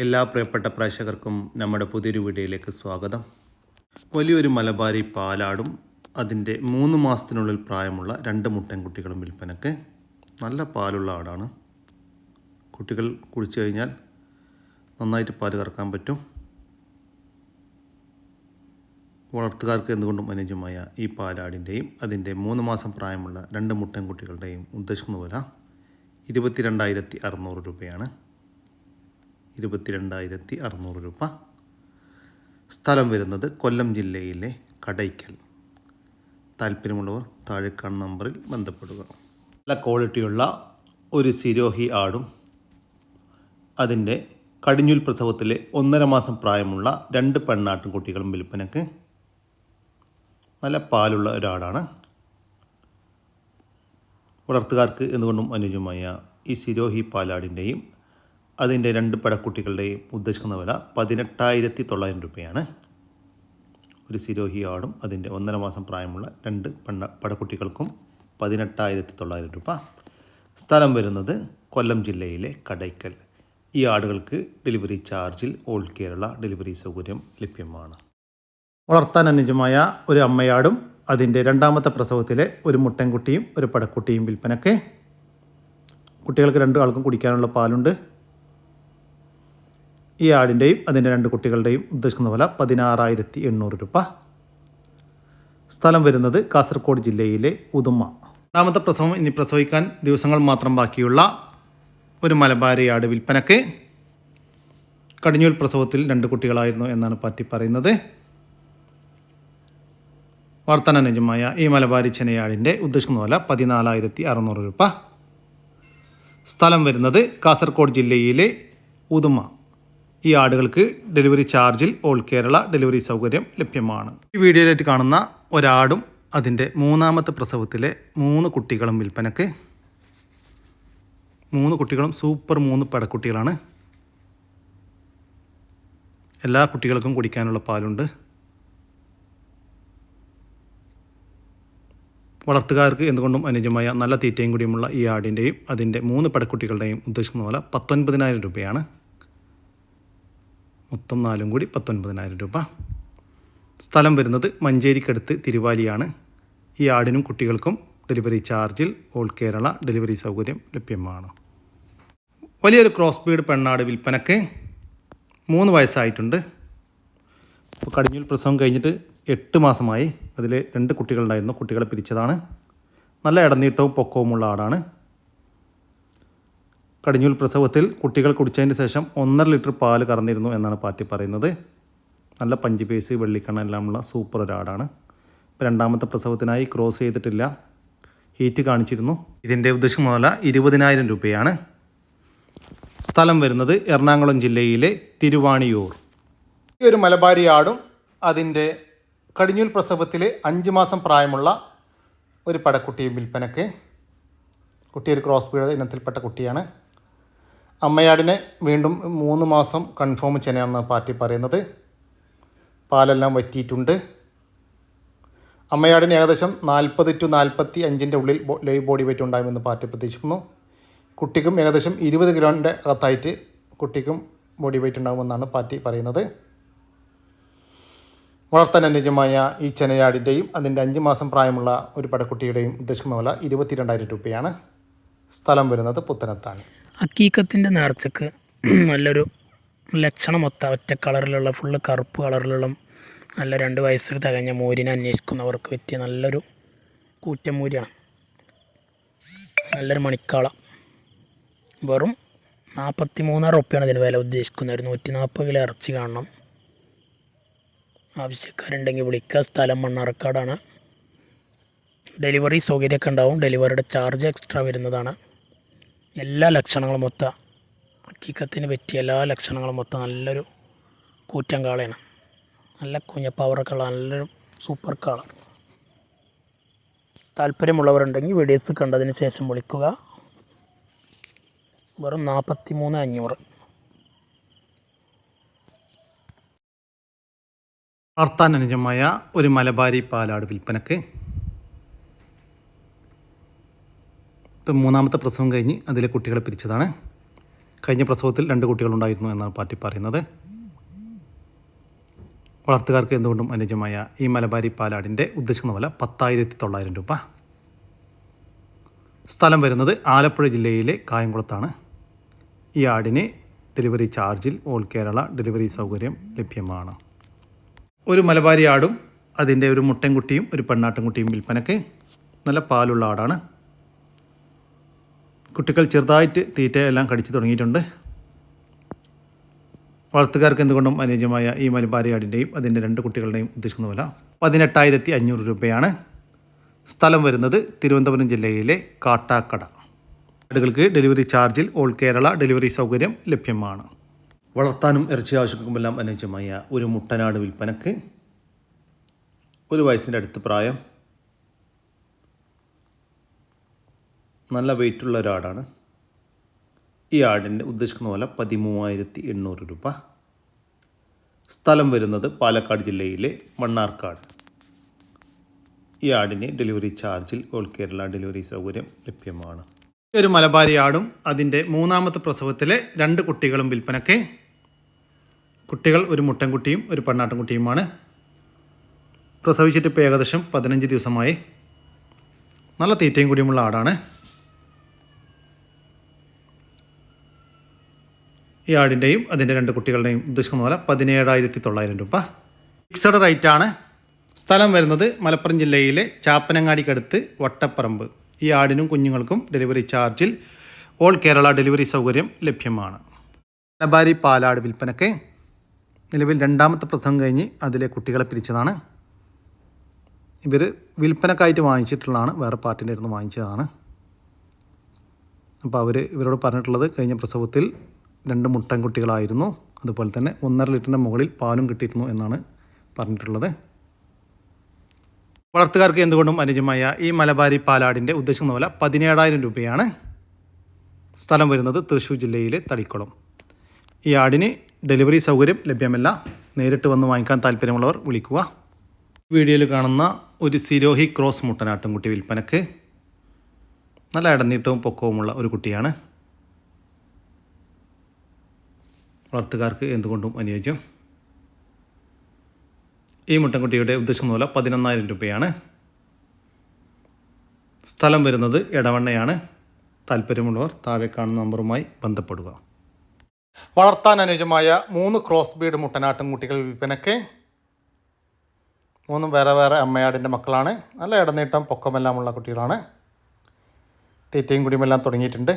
എല്ലാ പ്രിയപ്പെട്ട പ്രേക്ഷകർക്കും നമ്മുടെ പുതിയൊരു വീഡിയോയിലേക്ക് സ്വാഗതം. വലിയൊരു മലബാരി പാലാടും അതിൻ്റെ 3 മാസത്തിനുള്ളിൽ പ്രായമുള്ള 2 മുട്ടൻകുട്ടികളും വിൽപ്പനക്ക്. നല്ല പാലുള്ള ആടാണ്. കുട്ടികൾ കുടിച്ചു കഴിഞ്ഞാൽ നന്നായിട്ട് പാല് കറക്കാൻ പറ്റും. വളർത്തുകാർക്ക് എന്തുകൊണ്ടും അനുയോജ്യമായ ഈ പാലാടിൻ്റെയും അതിൻ്റെ 3 മാസം പ്രായമുള്ള 2 മുട്ടൻകുട്ടികളുടെയും ഉദ്ദേശിക്കുന്ന വില 22,600 രൂപയാണ്. 22,600 രൂപ. സ്ഥലം വരുന്നത് കൊല്ലം ജില്ലയിലെ കടയ്ക്കൽ. താല്പര്യമുള്ളവർ താഴെ കാണുന്ന നമ്പറിൽ ബന്ധപ്പെടുക. നല്ല ക്വാളിറ്റിയുള്ള ഒരു സിരോഹി ആടും അതിൻ്റെ കടിഞ്ഞൂൽ പ്രസവത്തിലെ 1.5 മാസം പ്രായമുള്ള 2 പെണ്ണാട്ടും കുട്ടികളും വിൽപ്പനക്ക്. നല്ല പാലുള്ള ഒരാടാണ്. വളർത്തുകാർക്ക് എന്തുകൊണ്ടും അനുയോജ്യമായ ഈ സിരോഹി പാലാടിൻ്റെയും അതിൻ്റെ 2 പടക്കുട്ടികളുടെയും ഉദ്ദേശിക്കുന്ന വില 18,900 രൂപയാണ്. ഒരു സിരോഹി ആടും അതിൻ്റെ 1.5 മാസം പ്രായമുള്ള 2 പടക്കുട്ടികൾക്കും 18,900 രൂപ. സ്ഥലം വരുന്നത് കൊല്ലം ജില്ലയിലെ കടയ്ക്കൽ. ഈ ആടുകൾക്ക് ഡെലിവറി ചാർജിൽ ഓൾ കേരള ഡെലിവറി സൗകര്യം ലഭ്യമാണ്. വളർത്താൻ അനുയോജ്യമായ ഒരു അമ്മയാടും അതിൻ്റെ 2ാമത്തെ പ്രസവത്തിലെ ഒരു മുട്ടൻകുട്ടിയും ഒരു പടക്കുട്ടിയും വിൽപ്പനക്ക്. കുട്ടികൾക്ക് 2 ആൾക്കും കുടിക്കാനുള്ള പാലുണ്ട്. ഈ ആടിൻ്റെയും അതിൻ്റെ 2 കുട്ടികളുടെയും ഉദ്ദേശിക്കുന്ന വില 16,800 രൂപ. സ്ഥലം വരുന്നത് കാസർഗോഡ് ജില്ലയിലെ ഉദുമ. 2ാമത്തെ പ്രസവം ഇനി പ്രസവിക്കാൻ ദിവസങ്ങൾ മാത്രം ബാക്കിയുള്ള ഒരു മലബാരി ആട് വിൽപ്പനക്ക്. കടിഞ്ഞൂൽ പ്രസവത്തിൽ 2 കുട്ടികളായിരുന്നു എന്നാണ് പാർട്ടി പറയുന്നത്. വളർത്താൻ അനുയോജ്യമായ ഈ മലബാരി ചെനയാടിൻ്റെ ഉദ്ദേശിക്കുന്ന വില 14,600 രൂപ. സ്ഥലം വരുന്നത് കാസർഗോഡ് ജില്ലയിലെ ഉദുമ. ഈ ആടുകൾക്ക് ഡെലിവറി ചാർജിൽ ഓൾ കേരള ഡെലിവറി സൗകര്യം ലഭ്യമാണ്. ഈ വീഡിയോയിലായിട്ട് കാണുന്ന ഒരാടും അതിൻ്റെ 3ാമത്തെ പ്രസവത്തിലെ 3 കുട്ടികളും വിൽപ്പനക്ക്. 3 കുട്ടികളും സൂപ്പർ 3 പടക്കുട്ടികളാണ്. എല്ലാ കുട്ടികൾക്കും കുടിക്കാനുള്ള പാലുണ്ട്. വളർത്തുകാർക്ക് എന്തുകൊണ്ടും അനുയോജ്യമായ നല്ല തീറ്റയും കൂടിയുമുള്ള ഈ ആടിൻ്റെയും അതിൻ്റെ 3 പടക്കുട്ടികളുടെയും ഉദ്ദേശിക്കുന്ന പോലെ 19,000 രൂപയാണ്. മൊത്തം 4 കൂടി 19,000 രൂപ. സ്ഥലം വരുന്നത് മഞ്ചേരിക്കടുത്ത് തിരുവാലിയാണ്. ഈ ആടിനും കുട്ടികൾക്കും ഡെലിവറി ചാർജിൽ ഓൾ കേരള ഡെലിവറി സൗകര്യം ലഭ്യമാണ്. വലിയൊരു ക്രോസ് ബീഡ് പെണ്ണാട് വിൽപ്പനക്ക്. 3 വയസ്സായിട്ടുണ്ട്. ഇപ്പോൾ കടിഞ്ഞൂൽ പ്രസവം കഴിഞ്ഞിട്ട് 8 മാസമായി. അതിൽ 2 കുട്ടികളുണ്ടായിരുന്നു. കുട്ടികളെ പിരിച്ചതാണ്. നല്ല ഇടനീട്ടവും പൊക്കവുമുള്ള ആടാണ്. കടിഞ്ഞൂൽ പ്രസവത്തിൽ കുട്ടികൾ കുടിച്ചതിന് ശേഷം 1.5 ലിറ്റർ പാല് കറന്നിരുന്നു എന്നാണ് പാർട്ടി പറയുന്നത്. നല്ല പഞ്ച് പേസ് വെള്ളിക്കണ്ണ എല്ലാമുള്ള സൂപ്പർ ഒരാടാണ്. ഇപ്പോൾ 2ാമത്തെ പ്രസവത്തിനായി ക്രോസ് ചെയ്തിട്ടില്ല. ഹീറ്റ് കാണിച്ചിരുന്നു. ഇതിൻ്റെ ഉദ്ദേശം മുതല 20,000 രൂപയാണ്. സ്ഥലം വരുന്നത് എറണാകുളം ജില്ലയിലെ തിരുവാണിയൂർ. ഈ ഒരു മലബാരി ആടും അതിൻ്റെ കടിഞ്ഞൂൽ പ്രസവത്തിലെ 5 മാസം പ്രായമുള്ള ഒരു പടക്കുട്ടിയും വിൽപ്പനക്ക്. കുട്ടി ഒരു ക്രോസ് ബീഡ് ഇനത്തിൽപ്പെട്ട കുട്ടിയാണ്. അമ്മയാടിനെ വീണ്ടും 3 മാസം കൺഫേം ചെനയാണെന്ന് പാർട്ടി പറയുന്നത്. പാലെല്ലാം വറ്റിയിട്ടുണ്ട്. അമ്മയാടിന് ഏകദേശം 40 to 45 ഉള്ളിൽ ലൈവ് ബോഡി വെയിറ്റ് ഉണ്ടാകുമെന്ന് പാർട്ടി പ്രതീക്ഷിക്കുന്നു. കുട്ടിക്കും ഏകദേശം 20 കിലോൻ്റെ അകത്തായിട്ട് കുട്ടിക്കും ബോഡി വെയിറ്റ് ഉണ്ടാകുമെന്നാണ് പാർട്ടി പറയുന്നത്. വളർത്താൻ അനുയോജ്യമായ ഈ ചെനയാടിൻ്റെയും അതിൻ്റെ 5 മാസം പ്രായമുള്ള ഒരു പടക്കുട്ടിയുടെയും ഉദ്ദേശിക്കുന്ന വില 22,000 രൂപയാണ്. സ്ഥലം വരുന്നത് പുത്തനത്താണി. ഹക്കീക്കത്തിൻ്റെ നേർച്ചക്ക് നല്ലൊരു ലക്ഷണമൊത്ത ഒറ്റ കളറിലുള്ള ഫുള്ള് കറുപ്പ് കളറിലുള്ള നല്ല 2 വയസ്സ് തികഞ്ഞ മൂരിനെ അന്വേഷിക്കുന്നവർക്ക് പറ്റിയ നല്ലൊരു കൂറ്റമൂരിയാണ്. നല്ലൊരു മണിക്കാള. വെറും 43,000 റുപ്യാണ് ഇതിന് വില ഉദ്ദേശിക്കുന്നത്. ഒരു 140 കിലോ ഇറച്ചി കാണണം. ആവശ്യക്കാരുണ്ടെങ്കിൽ വിളിക്കുക. സ്ഥലം മണ്ണാർക്കാടാണ്. ഡെലിവറി സൗകര്യമൊക്കെ ഉണ്ടാവും. ഡെലിവറിയുടെ ചാർജ് എക്സ്ട്രാ വരുന്നതാണ്. എല്ലാ ലക്ഷണങ്ങളും മൊത്ത ഹക്കീക്കത്തിന് പറ്റിയ എല്ലാ ലക്ഷണങ്ങളും മൊത്തം നല്ലൊരു കൂറ്റൻ കാളയാണ്. നല്ല കുഞ്ഞ പവറൊക്കെ ഉള്ള നല്ലൊരു സൂപ്പർ കാള. താല്പര്യമുള്ളവരുണ്ടെങ്കിൽ വീഡിയോസ് കണ്ടതിന് ശേഷം വിളിക്കുക. വെറും 43,500. വളർത്താൻ അനുയോജ്യമായ ഒരു മലബാരി പാലാട് വിൽപ്പനക്ക്. ഇപ്പം 3ാമത്തെ പ്രസവം കഴിഞ്ഞ് അതിലെ കുട്ടികളെ പിരിച്ചതാണ്. കഴിഞ്ഞ പ്രസവത്തിൽ 2 കുട്ടികളുണ്ടായിരുന്നു എന്നാണ് പാർട്ടി പറയുന്നത്. വളർത്തുകാർക്ക് എന്തുകൊണ്ടും അനുയോജ്യമായ ഈ മലബാരി പാലാടിൻ്റെ ഉദ്ദേശിക്കുന്ന വില 10,900 രൂപ. സ്ഥലം വരുന്നത് ആലപ്പുഴ ജില്ലയിലെ കായംകുളത്താണ്. ഈ ആടിന് ഡെലിവറി ചാർജിൽ ഓൾ കേരള ഡെലിവറി സൗകര്യം ലഭ്യമാണ്. ഒരു മലബാരി ആടും അതിൻ്റെ ഒരു മുട്ടൻകുട്ടിയും ഒരു പെണ്ണാട്ടുംകുട്ടിയും വിൽപ്പനയ്ക്ക്. നല്ല പാലുള്ള ആടാണ്. കുട്ടികൾ ചെറുതായിട്ട് തീറ്റയെല്ലാം കടിച്ചു തുടങ്ങിയിട്ടുണ്ട്. വളർത്തുകാർക്ക് എന്തുകൊണ്ടും അനുയോജ്യമായ ഈ മലബാരി ആടിൻ്റെയും അതിൻ്റെ 2 കുട്ടികളുടെയും ഉദ്ദേശിക്കുന്ന വില 18,500 രൂപയാണ്. സ്ഥലം വരുന്നത് തിരുവനന്തപുരം ജില്ലയിലെ കാട്ടാക്കട. ആടുകൾക്ക് ഡെലിവറി ചാർജിൽ ഓൾ കേരള ഡെലിവറി സൗകര്യം ലഭ്യമാണ്. വളർത്താനും ഇറച്ചി ആവശ്യങ്ങൾക്കുമെല്ലാം അനുയോജ്യമായ ഒരു മുട്ടനാട് വിൽപ്പനക്ക്. 1 വയസ്സിൻ്റെ അടുത്ത് പ്രായം. നല്ല വെയിറ്റുള്ള ഒരാടാണ്. ഈ ആടിൻ്റെ ഉദ്ദേശിക്കുന്ന വില 13,800 രൂപ. സ്ഥലം വരുന്നത് പാലക്കാട് ജില്ലയിലെ മണ്ണാർക്കാട്. ഈ ആടിന് ഡെലിവറി ചാർജിൽ ഓൾ കേരള ഡെലിവറി സൗകര്യം ലഭ്യമാണ്. ഒരു മലബാരി ആടും അതിൻ്റെ 3ാമത്തെ പ്രസവത്തിലെ 2 കുട്ടികളും വിൽപ്പനയ്ക്ക്. കുട്ടികൾ ഒരു മുട്ടൻകുട്ടിയും ഒരു പെണ്ണാട്ടുംകുട്ടിയുമാണ്. പ്രസവിച്ചിട്ട് ഇപ്പോൾ ഏകദേശം 15 ദിവസമായി. നല്ല തീറ്റയും കൂടിയുമുള്ള ആടാണ്. ഈ ആടിൻ്റെയും അതിൻ്റെ 2 കുട്ടികളുടെയും ഉദ്ദേശിക്കുന്ന പോലെ 17,900 രൂപ. ഫിക്സഡ് റേറ്റാണ്. സ്ഥലം വരുന്നത് മലപ്പുറം ജില്ലയിലെ ചാപ്പനങ്ങാടിക്കടുത്ത് വട്ടപ്പറമ്പ്. ഈ ആടിനും കുഞ്ഞുങ്ങൾക്കും ഡെലിവറി ചാർജിൽ ഓൾ കേരള ഡെലിവറി സൗകര്യം ലഭ്യമാണ്. മലബാരി പാലാട് വിൽപ്പനയ്ക്ക്. നിലവിൽ 2ാമത്തെ പ്രസവം കഴിഞ്ഞ് അതിലെ കുട്ടികളെ പിരിച്ചതാണ്. ഇവർ വിൽപ്പനക്കായിട്ട് വാങ്ങിച്ചിട്ടുള്ളതാണ്, വേറെ പാർട്ടിൻ്റെ അടുത്ത് വാങ്ങിച്ചതാണ്. അപ്പോൾ ഇവരോട് പറഞ്ഞിട്ടുള്ളത് കഴിഞ്ഞ പ്രസവത്തിൽ 2 മുട്ടൻകുട്ടികളായിരുന്നു, അതുപോലെ തന്നെ 1.5 ലിറ്ററിൻ്റെ മുകളിൽ പാലും കിട്ടിയിരുന്നു എന്നാണ് പറഞ്ഞിട്ടുള്ളത്. വളർത്തുകാർക്ക് എന്തുകൊണ്ടും അനുയോജ്യമായ ഈ മലബാരി പാലാടിൻ്റെ ഉദ്ദേശിക്കുന്ന വില 17,000 രൂപയാണ്. സ്ഥലം വരുന്നത് തൃശ്ശൂർ ജില്ലയിലെ തളിക്കുളം. ഈ ആടിന് ഡെലിവറി സൗകര്യം ലഭ്യമല്ല. നേരിട്ട് വന്ന് വാങ്ങിക്കാൻ താല്പര്യമുള്ളവർ വിളിക്കുക. വീഡിയോയിൽ കാണുന്ന ഒരു സിരോഹി ക്രോസ് മുട്ടനാട്ടുംകുട്ടി വിൽപ്പനക്ക്. നല്ല ഇടനീട്ടവും പൊക്കവുമുള്ള ഒരു കുട്ടിയാണ്. വളർത്തുകാർക്ക് എന്തുകൊണ്ടും അനുയോജ്യം. ഈ മുട്ടൻകുട്ടിയുടെ ഉദ്ദേശിക്കുന്ന വില 11,000 രൂപയാണ്. സ്ഥലം വരുന്നത് എടവണ്ണയാണ്. താല്പര്യമുള്ളവർ താഴെ കാണുന്ന നമ്പറുമായി ബന്ധപ്പെടുക. വളർത്താൻ അനുയോജ്യമായ 3 ക്രോസ് ബീഡ് മുട്ടനാട്ടുംകുട്ടികൾ വിൽപ്പനയ്ക്ക്. 3 വേറെ വേറെ അമ്മയാടിൻ്റെ മക്കളാണ്. നല്ല ഇടനീട്ടം പൊക്കമെല്ലാമുള്ള കുട്ടികളാണ്. തീറ്റയും കുടിയുമെല്ലാം തുടങ്ങിയിട്ടുണ്ട്.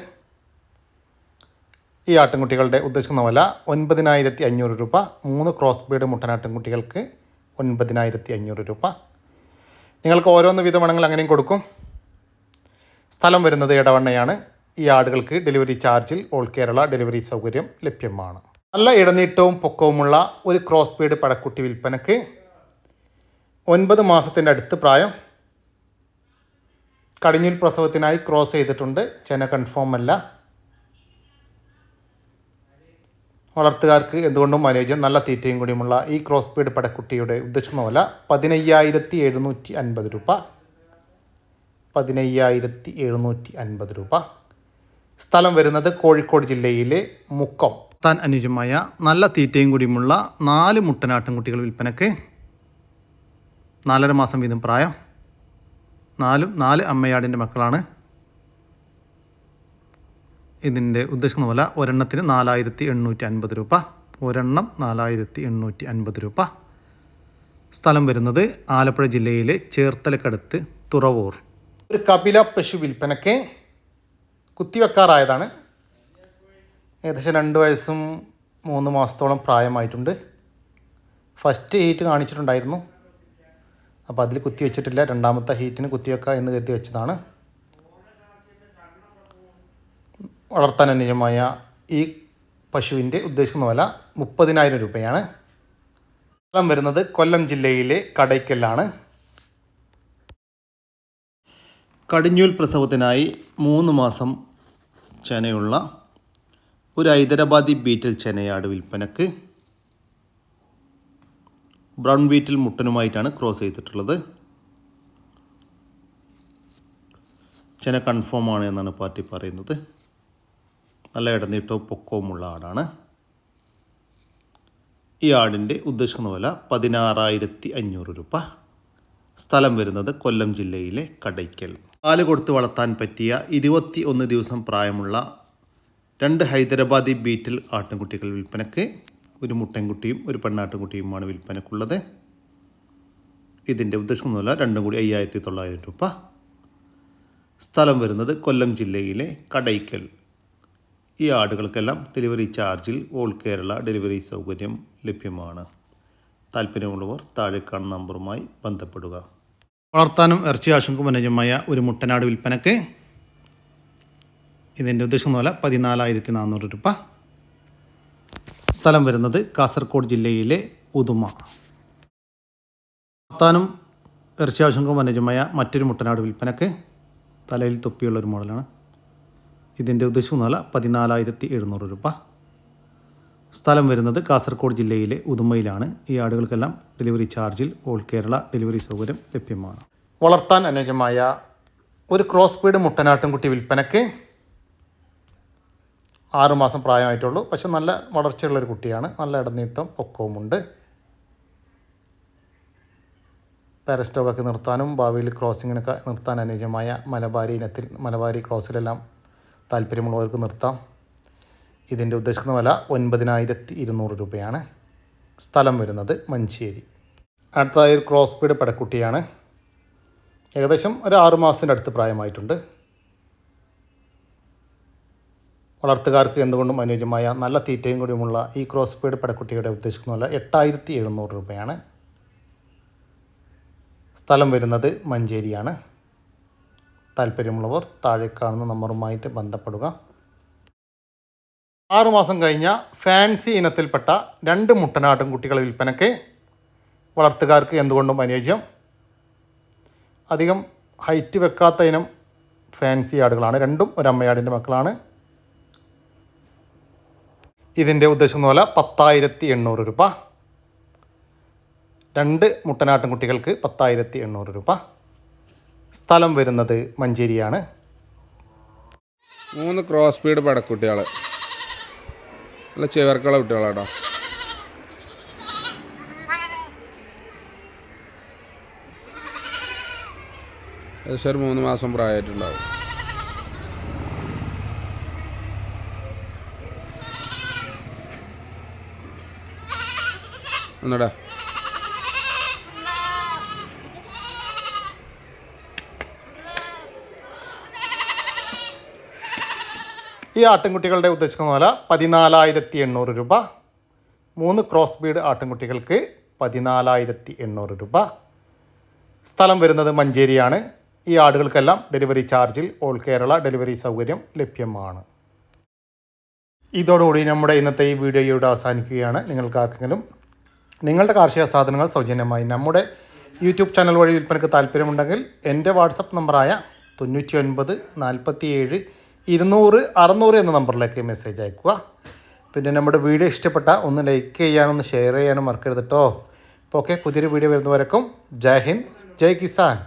ഈ ആട്ടിൻകുട്ടികളുടെ ഉദ്ദേശിക്കുന്ന വില 9,500 രൂപ. 3 ക്രോസ് ബീഡ് മുട്ടനാട്ടിൻകുട്ടികൾക്ക് 9,500 രൂപ. നിങ്ങൾക്ക് ഓരോന്ന് വീതമാണെങ്കിൽ അങ്ങനെയും കൊടുക്കും. സ്ഥലം വരുന്നത് എടവണ്ണയാണ്. ഈ ആടുകൾക്ക് ഡെലിവറി ചാർജിൽ ഓൾ കേരള ഡെലിവറി സൗകര്യം ലഭ്യമാണ്. നല്ല ഇടനീട്ടവും പൊക്കവുമുള്ള ഒരു ക്രോസ് ബീഡ് പടക്കുട്ടി വിൽപ്പനക്ക്. 9 മാസത്തിൻ്റെ അടുത്ത് പ്രായം. കടിഞ്ഞൂൽ പ്രസവത്തിനായി ക്രോസ് ചെയ്തിട്ടുണ്ട്. ചെന കൺഫേം അല്ല. വളർത്തുകാർക്ക് എന്തുകൊണ്ടും അനുയോജ്യം. നല്ല തീറ്റയും കൂടിയുമുള്ള ഈ ക്രോസ് ബീഡ് പടക്കുട്ടിയുടെ ഉദ്ദേശിക്കുന്ന വില 15,750 രൂപ. 15,750 രൂപ. സ്ഥലം വരുന്നത് കോഴിക്കോട് ജില്ലയിലെ മുക്കം. താൻ അനുയോജ്യമായ നല്ല തീറ്റയും കൂടിയുമുള്ള 4 മുട്ടനാട്ടുംകുട്ടികൾ വിൽപ്പനക്ക്. 4.5 മാസം വീതം പ്രായം. 4 അമ്മയാടിൻ്റെ മക്കളാണ്. ഇതിൻ്റെ ഉദ്ദേശിക്കുന്ന വില ഒരെണ്ണത്തിന് 4,850 രൂപ. ഒരെണ്ണം 4,850 രൂപ. സ്ഥലം വരുന്നത് ആലപ്പുഴ ജില്ലയിലെ ചേർത്തലക്കടുത്ത് തുറവൂർ. ഒരു കപില പശു വിൽപ്പനയ്ക്ക്. കുത്തിവെക്കാറായതാണ്. ഏകദേശം 2 വയസ്സും 3 മാസത്തോളം പ്രായമായിട്ടുണ്ട്. ഫസ്റ്റ് ഹീറ്റ് കാണിച്ചിട്ടുണ്ടായിരുന്നു, അപ്പോൾ അതിൽ കുത്തി വെച്ചിട്ടില്ല. 2ാമത്തെ ഹീറ്റിന് കുത്തിവെക്കുക എന്ന് കരുതി വെച്ചതാണ്. വളർത്താൻ അനുയോജ്യമായ ഈ പശുവിൻ്റെ ഉദ്ദേശിക്കുന്ന വില 30,000 രൂപയാണ്. സ്ഥലം വരുന്നത് കൊല്ലം ജില്ലയിലെ കടയ്ക്കലാണ്. കടിഞ്ഞൂൽ പ്രസവത്തിനായി 3 മാസം ചെനയുള്ള ഒരു ഹൈദരാബാദി ബീറ്റൽ ചെനയാട് വിൽപ്പനക്ക്. ബ്രൗൺ ബീറ്റിൽ മുട്ടനുമായിട്ടാണ് ക്രോസ് ചെയ്തിട്ടുള്ളത്. ചെന കൺഫേം ആണ് എന്നാണ് പാർട്ടി പറയുന്നത്. നല്ല ഇടനീട്ടവും പൊക്കവുമുള്ള ആടാണ്. ഈ ആടിൻ്റെ ഉദ്ദേശിക്കുന്ന വില 16,500 രൂപ. സ്ഥലം വരുന്നത് കൊല്ലം ജില്ലയിലെ കടയ്ക്കൽ. പാല് കൊടുത്ത് വളർത്താൻ പറ്റിയ 21 ദിവസം പ്രായമുള്ള 2 ഹൈദരാബാദി ബീറ്റിൽ ആട്ടിൻകുട്ടികൾ വിൽപ്പനയ്ക്ക്. ഒരു മുട്ടൻകുട്ടിയും ഒരു പെണ്ണാട്ടിൻകുട്ടിയുമാണ് വിൽപ്പനയ്ക്കുള്ളത്. ഇതിൻ്റെ ഉദ്ദേശിക്കുന്ന വില രണ്ടും കൂടി 5,900 രൂപ. സ്ഥലം വരുന്നത് കൊല്ലം ജില്ലയിലെ കടയ്ക്കൽ. ഈ ആടുകൾക്കെല്ലാം ഡെലിവറി ചാർജിൽ ഓൾ കേരള ഡെലിവറി സൗകര്യം ലഭ്യമാണ്. താല്പര്യമുള്ളവർ താഴെ കാണുന്ന നമ്പറുമായി ബന്ധപ്പെടുക. വളർത്താനും ഇറച്ചി ആവശ്യങ്ങൾക്കും അനുയോജ്യമായ ഒരു മുട്ടനാട് വിൽപ്പനയ്ക്ക്. ഇതിൻ്റെ ഉദ്ദേശിക്കുന്ന വില 14,400 രൂപ. സ്ഥലം വരുന്നത് കാസർഗോഡ് ജില്ലയിലെ ഉദുമ. വളർത്താനും ഇറച്ചി ആവശ്യങ്ങൾക്കും അനുയോജ്യമായ മറ്റൊരു മുട്ടനാട് വിൽപ്പനയ്ക്ക്. തലയിൽ തൊപ്പിയുള്ളൊരു മോഡലാണ്. ഇതിൻ്റെ ഉദ്ദേശിക്കുന്ന വില 14,700 രൂപ. സ്ഥലം വരുന്നത് കാസർഗോഡ് ജില്ലയിലെ ഉദുമയിലാണ്. ഈ ആടുകൾക്കെല്ലാം ഡെലിവറി ചാർജിൽ ഓൾ കേരള ഡെലിവറി സൗകര്യം ലഭ്യമാണ്. വളർത്താൻ അനുയോജ്യമായ ഒരു ക്രോസ് ബീഡ് മുട്ടനാട്ടിൻകുട്ടി വിൽപ്പനയ്ക്ക്. 6 മാസം പ്രായമായിട്ടുള്ളൂ. പക്ഷെ നല്ല വളർച്ചയുള്ളൊരു കുട്ടിയാണ്. നല്ല ഇടനീട്ടം പൊക്കവുമുണ്ട്. പാരസ്റ്റോക്കൊക്കെ നിർത്താനും ഭാവിയിൽ ക്രോസിങ്ങിനൊക്കെ നിർത്താൻ അനുയോജ്യമായ മലബാരി ഇനത്തിൽ മലബാരി ക്രോസിലെല്ലാം താല്പര്യമുള്ളവർക്ക് നിർത്താം. ഇതിൻ്റെ ഉദ്ദേശിക്കുന്ന വില 9,200 രൂപയാണ്. സ്ഥലം വരുന്നത് മഞ്ചേരി. അടുത്തതായി ഒരു ക്രോസ് ബീഡ് പടക്കുട്ടിയാണ്. ഏകദേശം ഒരു 6 മാസത്തിൻ്റെ അടുത്ത് പ്രായമായിട്ടുണ്ട്. വളർത്തുകാർക്ക് എന്തുകൊണ്ടും അനുയോജ്യമായ നല്ല തീറ്റയും കൂടിയുമുള്ള ഈ ക്രോസ് ബീഡ് പടക്കുട്ടിയുടെ ഉദ്ദേശിക്കുന്ന വില 8,700 രൂപയാണ്. സ്ഥലം വരുന്നത് മഞ്ചേരിയാണ്. താല്പര്യമുള്ളവർ താഴെ കാണുന്ന നമ്പറുമായിട്ട് ബന്ധപ്പെടുക. 6 മാസം കഴിഞ്ഞ ഫാൻസി ഇനത്തിൽപ്പെട്ട 2 മുട്ടനാട്ടും കുട്ടികളെ വിൽപ്പനയ്ക്ക്. വളർത്തുകാർക്ക് എന്തുകൊണ്ടും അനുയോജ്യം. അധികം ഹൈറ്റ് വെക്കാത്ത ഇനം ഫാൻസി ആടുകളാണ്. രണ്ടും ഒരു അമ്മയാടിൻ്റെ മക്കളാണ്. ഇതിൻ്റെ ഉദ്ദേശിക്കുന്ന പോലെ 10,800 രൂപ. 2 മുട്ടനാട്ടും കുട്ടികൾക്ക് 10,800 രൂപ. സ്ഥലം വരുന്നത് മഞ്ചേരിയാണ്. 3 ക്രോസ് ബീഡ് പടക്കുട്ടികൾ. നല്ല ചേവർക്കുള്ള കുട്ടികളാട്ടോ. ഏകദേശം ഒരു 3 മാസം പ്രായമായിട്ടുണ്ടാവും. ഒന്നടാ ഈ ആട്ടിൻകുട്ടികളുടെ ഉദ്ദേശിക്കുന്ന വില 14,800 രൂപ. 3 ക്രോസ് ബീഡ് ആട്ടിൻകുട്ടികൾക്ക് 14,800 രൂപ. സ്ഥലം വരുന്നത് മഞ്ചേരിയാണ്. ഈ ആടുകൾക്കെല്ലാം ഡെലിവറി ചാർജിൽ ഓൾ കേരള ഡെലിവറി സൗകര്യം ലഭ്യമാണ്. ഇതോടുകൂടി നമ്മുടെ ഇന്നത്തെ ഈ വീഡിയോയുടെ അവസാനിക്കുകയാണ്. നിങ്ങൾക്കാർക്കെങ്കിലും നിങ്ങളുടെ കാർഷിക സാധനങ്ങൾ സൗജന്യമായി നമ്മുടെ യൂട്യൂബ് ചാനൽ വഴി വിൽപ്പനയ്ക്ക് താല്പര്യമുണ്ടെങ്കിൽ എൻ്റെ വാട്സപ്പ് നമ്പറായ 99 47 200 600 എന്ന നമ്പറിലേക്ക് മെസ്സേജ് അയക്കുക. പിന്നെ നമ്മുടെ വീഡിയോ ഇഷ്ടപ്പെട്ട ഒന്ന് ലൈക്ക് ചെയ്യാനും ഒന്ന് ഷെയർ ചെയ്യാനും മറക്കരുത് കേട്ടോ. അപ്പോൾ ഓക്കെ, പുതിയൊരു വീഡിയോ വരുന്നവരേക്കും ജയ് ഹിന്ദ്, ജയ് കിസാൻ.